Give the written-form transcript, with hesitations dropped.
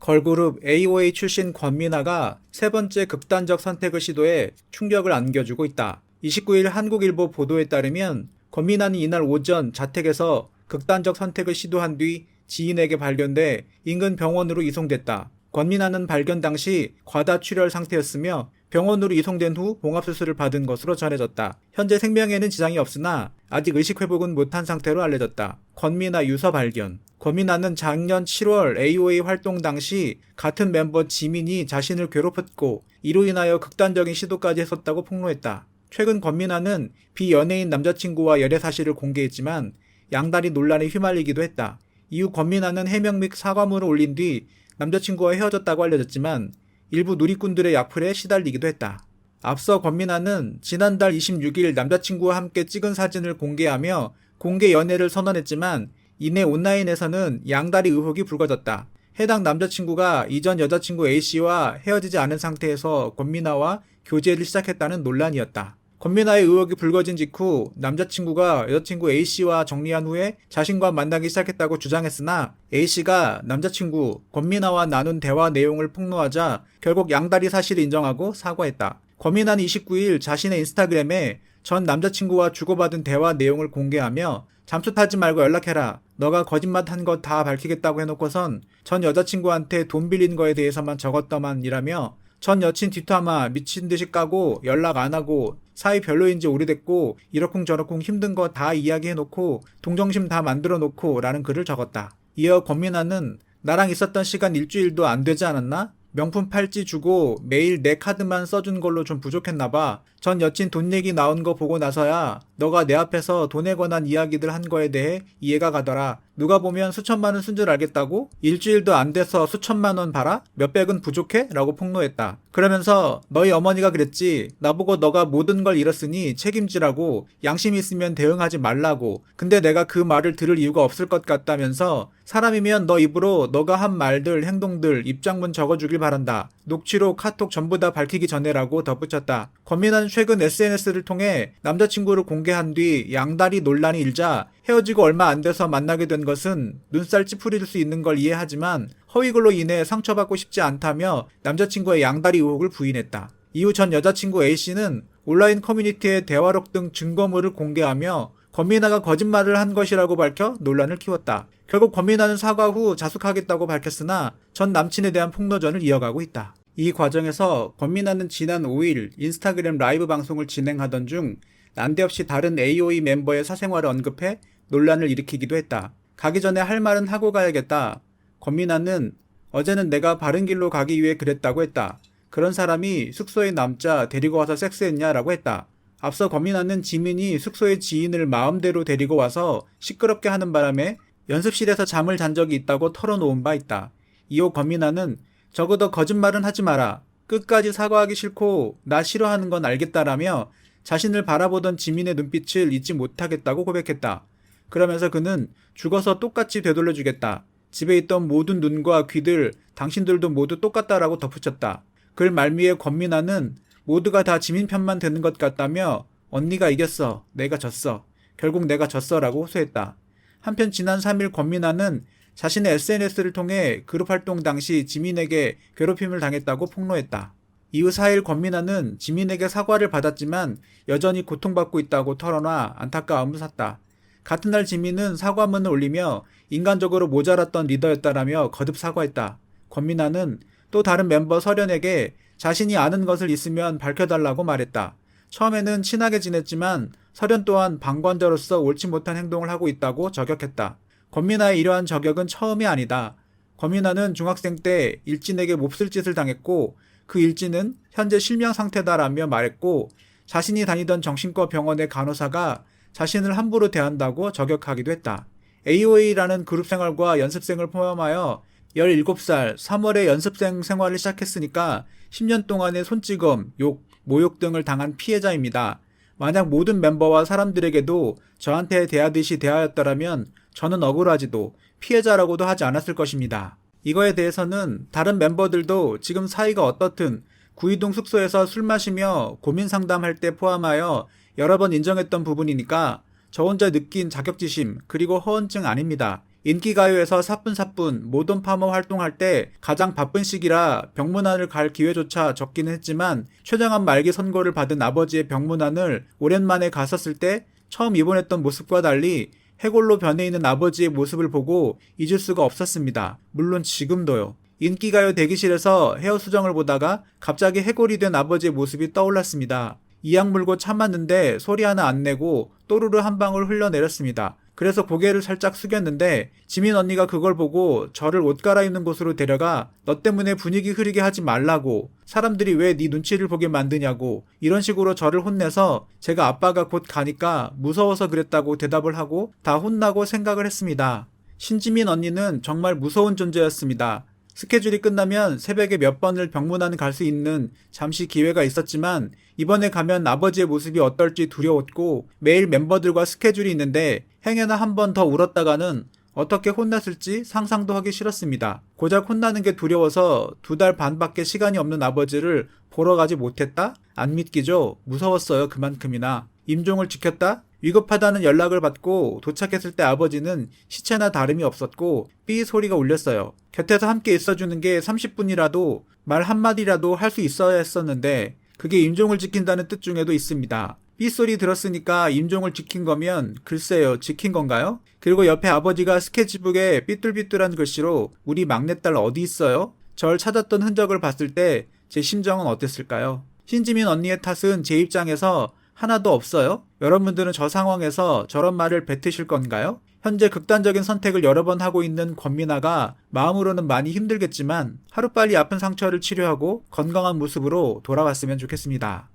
걸그룹 AOA 출신 권민아가 세 번째 극단적 선택을 시도해 충격을 안겨주고 있다. 29일 한국일보 보도에 따르면 권민아는 이날 오전 자택에서 극단적 선택을 시도한 뒤 지인에게 발견돼 인근 병원으로 이송됐다. 권민아는 발견 당시 과다출혈 상태였으며 병원으로 이송된 후 봉합수술을 받은 것으로 전해졌다. 현재 생명에는 지장이 없으나 아직 의식회복은 못한 상태로 알려졌다. 권민아 유서 발견. 권민아는 작년 7월 AOA 활동 당시 같은 멤버 지민이 자신을 괴롭혔고 이로 인하여 극단적인 시도까지 했었다고 폭로했다. 최근 권민아는 비연예인 남자친구와 열애 사실을 공개했지만 양다리 논란에 휘말리기도 했다. 이후 권민아는 해명 및 사과문을 올린 뒤 남자친구와 헤어졌다고 알려졌지만 일부 누리꾼들의 약풀에 시달리기도 했다. 앞서 권민아는 지난달 26일 남자친구와 함께 찍은 사진을 공개하며 공개 연애를 선언했지만 이내 온라인에서는 양다리 의혹이 불거졌다. 해당 남자친구가 이전 여자친구 A씨와 헤어지지 않은 상태에서 권민아와 교제를 시작했다는 논란이었다. 권민아의 의혹이 불거진 직후 남자친구가 여자친구 A씨와 정리한 후에 자신과 만나기 시작했다고 주장했으나 A씨가 남자친구 권민아와 나눈 대화 내용을 폭로하자 결국 양다리 사실을 인정하고 사과했다. 권민아는 29일 자신의 인스타그램에 전 남자친구와 주고받은 대화 내용을 공개하며 잠수 타지 말고 연락해라. 너가 거짓말한 거 다 밝히겠다고 해놓고선 전 여자친구한테 돈 빌린 거에 대해서만 적었더만이라며 전 여친 뒷담화 미친 듯이 까고 연락 안 하고 사이 별로인 지 오래됐고 이러쿵저러쿵 힘든 거 다 이야기해놓고 동정심 다 만들어놓고 라는 글을 적었다. 이어 권민아는 나랑 있었던 시간 일주일도 안 되지 않았나? 명품 팔찌 주고 매일 내 카드만 써준 걸로 좀 부족했나봐. 전 여친 돈 얘기 나온 거 보고 나서야 너가 내 앞에서 돈에 관한 이야기들 한 거에 대해 이해가 가더라. 누가 보면 수천만 원 쓴 줄 알겠다고? 일주일도 안 돼서 수천만 원 봐라? 몇백은 부족해? 라고 폭로했다. 그러면서 너희 어머니가 그랬지. 나보고 너가 모든 걸 잃었으니 책임지라고 양심 있으면 대응하지 말라고. 근데 내가 그 말을 들을 이유가 없을 것 같다면서 사람이면 너 입으로 너가 한 말들, 행동들, 입장문 적어주길 바란다. 녹취록, 카톡 전부 다 밝히기 전에라고 덧붙였다. 권민아는 최근 SNS를 통해 남자친구를 공개한 뒤 양다리 논란이 일자 헤어지고 얼마 안 돼서 만나게 된 것은 눈살 찌푸릴 수 있는 걸 이해하지만 허위글로 인해 상처받고 싶지 않다며 남자친구의 양다리 의혹을 부인했다. 이후 전 여자친구 A씨는 온라인 커뮤니티에 대화록 등 증거물을 공개하며 권민아가 거짓말을 한 것이라고 밝혀 논란을 키웠다. 결국 권민아는 사과 후 자숙하겠다고 밝혔으나 전 남친에 대한 폭로전을 이어가고 있다. 이 과정에서 권민아는 지난 5일 인스타그램 라이브 방송을 진행하던 중 난데없이 다른 AOA 멤버의 사생활을 언급해 논란을 일으키기도 했다. 가기 전에 할 말은 하고 가야겠다. 권민아는 어제는 내가 바른 길로 가기 위해 그랬다고 했다. 그런 사람이 숙소에 남자 데리고 와서 섹스했냐라고 했다. 앞서 권민아는 지민이 숙소에 지인을 마음대로 데리고 와서 시끄럽게 하는 바람에 연습실에서 잠을 잔 적이 있다고 털어놓은 바 있다. 이후 권민아는 적어도 거짓말은 하지 마라. 끝까지 사과하기 싫고 나 싫어하는 건 알겠다라며 자신을 바라보던 지민의 눈빛을 잊지 못하겠다고 고백했다. 그러면서 그는 죽어서 똑같이 되돌려주겠다. 집에 있던 모든 눈과 귀들 당신들도 모두 똑같다라고 덧붙였다. 글 말미에 권민아는 모두가 다 지민 편만 되는 것 같다며 언니가 이겼어. 내가 졌어. 결국 내가 졌어 라고 호소했다. 한편 지난 3일 권민아는 자신의 SNS를 통해 그룹 활동 당시 지민에게 괴롭힘을 당했다고 폭로했다. 이후 4일 권민아는 지민에게 사과를 받았지만 여전히 고통받고 있다고 털어놔 안타까움을 샀다. 같은 날 지민은 사과문을 올리며 인간적으로 모자랐던 리더였다라며 거듭 사과했다. 권민아는 또 다른 멤버 설현에게 자신이 아는 것을 있으면 밝혀달라고 말했다. 처음에는 친하게 지냈지만 설현 또한 방관자로서 옳지 못한 행동을 하고 있다고 저격했다. 권민아의 이러한 저격은 처음이 아니다. 권민아는 중학생 때 일진에게 몹쓸 짓을 당했고 그 일진은 현재 실명 상태다라며 말했고 자신이 다니던 정신과 병원의 간호사가 자신을 함부로 대한다고 저격하기도 했다. AOA라는 그룹 생활과 연습생을 포함하여 17살 3월에 연습생 생활을 시작했으니까 10년 동안의 손찌검, 욕, 모욕 등을 당한 피해자입니다. 만약 모든 멤버와 사람들에게도 저한테 대하듯이 대하였더라면 저는 억울하지도 피해자라고도 하지 않았을 것입니다. 이거에 대해서는 다른 멤버들도 지금 사이가 어떻든 구이동 숙소에서 술 마시며 고민 상담할 때 포함하여 여러 번 인정했던 부분이니까 저 혼자 느낀 자격지심 그리고 허언증 아닙니다. 인기가요에서 사뿐사뿐 모던 파머 활동할 때 가장 바쁜 시기라 병문안을 갈 기회조차 적기는 했지만 최정안 말기 선고를 받은 아버지의 병문안을 오랜만에 갔었을 때 처음 입원했던 모습과 달리 해골로 변해 있는 아버지의 모습을 보고 잊을 수가 없었습니다. 물론 지금도요. 인기가요 대기실에서 헤어 수정을 보다가 갑자기 해골이 된 아버지의 모습이 떠올랐습니다. 이악 물고 참았는데 소리 하나 안 내고 또르르 한 방울 흘러내렸습니다. 그래서 고개를 살짝 숙였는데 지민 언니가 그걸 보고 저를 옷 갈아입는 곳으로 데려가 너 때문에 분위기 흐리게 하지 말라고, 사람들이 왜 네 눈치를 보게 만드냐고 이런 식으로 저를 혼내서 제가 아빠가 곧 가니까 무서워서 그랬다고 대답을 하고 다 혼나고 생각을 했습니다. 신지민 언니는 정말 무서운 존재였습니다. 스케줄이 끝나면 새벽에 몇 번을 병문안 갈 수 있는 잠시 기회가 있었지만 이번에 가면 아버지의 모습이 어떨지 두려웠고 매일 멤버들과 스케줄이 있는데 행여나 한 번 더 울었다가는 어떻게 혼났을지 상상도 하기 싫었습니다. 고작 혼나는 게 두려워서 2달 반밖에 시간이 없는 아버지를 보러 가지 못했다? 안 믿기죠? 무서웠어요. 그만큼이나. 임종을 지켰다? 위급하다는 연락을 받고 도착했을 때 아버지는 시체나 다름이 없었고 삐 소리가 울렸어요. 곁에서 함께 있어주는 게 30분이라도 말 한마디라도 할 수 있어야 했었는데 그게 임종을 지킨다는 뜻 중에도 있습니다. 삐 소리 들었으니까 임종을 지킨 거면 글쎄요, 지킨 건가요? 그리고 옆에 아버지가 스케치북에 삐뚤삐뚤한 글씨로 우리 막내딸 어디 있어요? 절 찾았던 흔적을 봤을 때 제 심정은 어땠을까요? 신지민 언니의 탓은 제 입장에서 하나도 없어요? 여러분들은 저 상황에서 저런 말을 뱉으실 건가요? 현재 극단적인 선택을 여러 번 하고 있는 권민아가 마음으로는 많이 힘들겠지만 하루빨리 아픈 상처를 치료하고 건강한 모습으로 돌아왔으면 좋겠습니다.